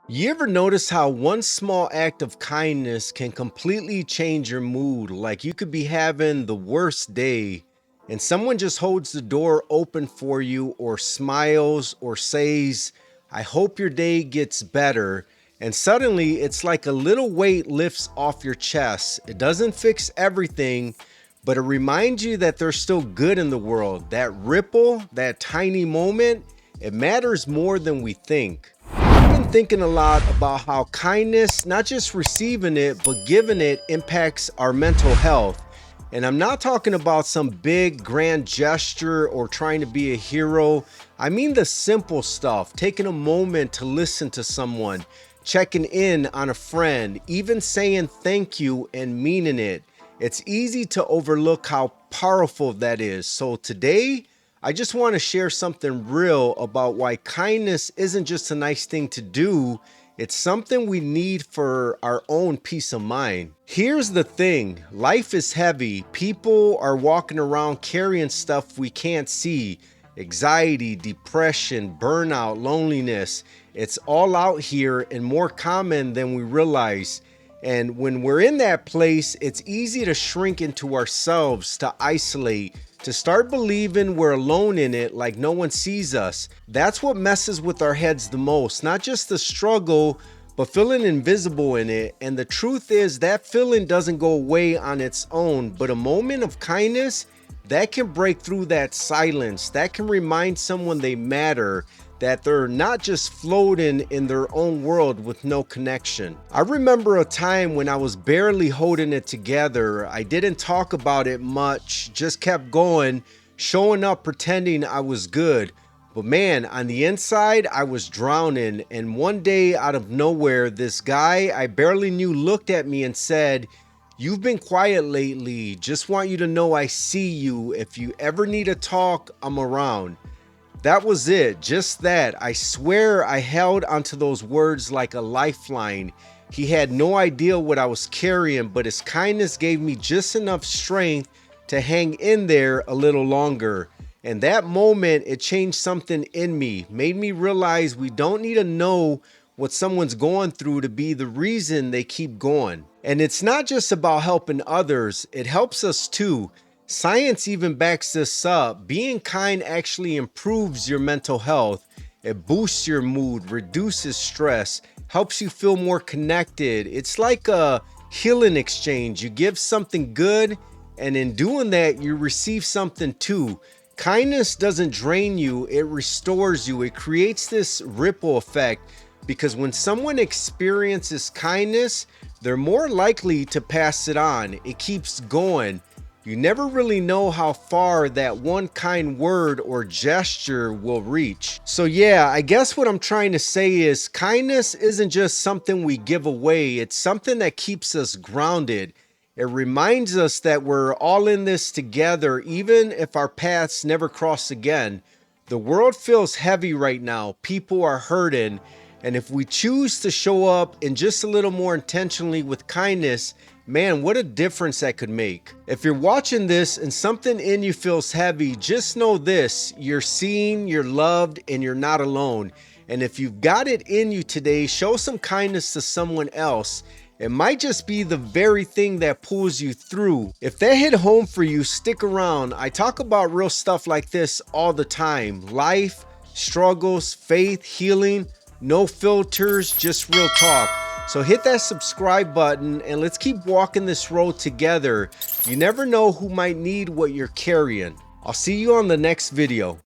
You ever notice how one small act of kindness can completely change your mood? Like you could be having the worst day and someone just holds the door open for you or smiles or says, I hope your day gets better. And suddenly it's like a little weight lifts off your chest. It doesn't fix everything, but it reminds you that there's still good in the world. That ripple, that tiny moment, it matters more than we think. I've been thinking a lot about how kindness, not just receiving it, but giving it impacts our mental health. And I'm not talking about some big grand gesture or trying to be a hero. I mean the simple stuff, taking a moment to listen to someone, checking in on a friend, even saying thank you and meaning it. It's easy to overlook how powerful that is. So today, I just want to share something real about why kindness isn't just a nice thing to do. It's something we need for our own peace of mind. Here's the thing, life is heavy. People are walking around carrying stuff we can't see. Anxiety, depression, burnout, loneliness. It's all out here and more common than we realize. And when we're in that place, it's easy to shrink into ourselves, to isolate, to start believing we're alone in it, like no one sees us. That's what messes with our heads the most. Not just the struggle, but feeling invisible in it. And the truth is that feeling doesn't go away on its own, but a moment of kindness, that can break through that silence. That can remind someone they matter, that they're not just floating in their own world with no connection. I remember a time when I was barely holding it together. I didn't talk about it much, just kept going, showing up, pretending I was good. But man, on the inside, I was drowning. And one day out of nowhere, this guy I barely knew looked at me and said, "You've been quiet lately. Just want you to know I see you. If you ever need a talk, I'm around." That was it, just that. I swear I held onto those words like a lifeline. He had no idea what I was carrying, but his kindness gave me just enough strength to hang in there a little longer. And that moment, it changed something in me, made me realize we don't need to know what someone's going through to be the reason they keep going. And it's not just about helping others, it helps us too. Science even backs this up. Being kind actually improves your mental health. It boosts your mood, reduces stress, helps you feel more connected. It's like a healing exchange. You give something good, and in doing that, you receive something too. Kindness doesn't drain you, it restores you. It creates this ripple effect because when someone experiences kindness, they're more likely to pass it on. It keeps going. You never really know how far that one kind word or gesture will reach. So yeah, I guess what I'm trying to say is kindness isn't just something we give away. It's something that keeps us grounded. It reminds us that we're all in this together, even if our paths never cross again. The world feels heavy right now. People are hurting. And if we choose to show up in just a little more intentionally with kindness, man, what a difference that could make. If you're watching this and something in you feels heavy, just know this: you're seen, you're loved, and you're not alone. And if you've got it in you today, show some kindness to someone else. It might just be the very thing that pulls you through. If that hit home for you, stick around. I talk about real stuff like this all the time. Life, struggles, faith, healing, no filters, just real talk. So hit that subscribe button and let's keep walking this road together. You never know who might need what you're carrying. I'll see you on the next video.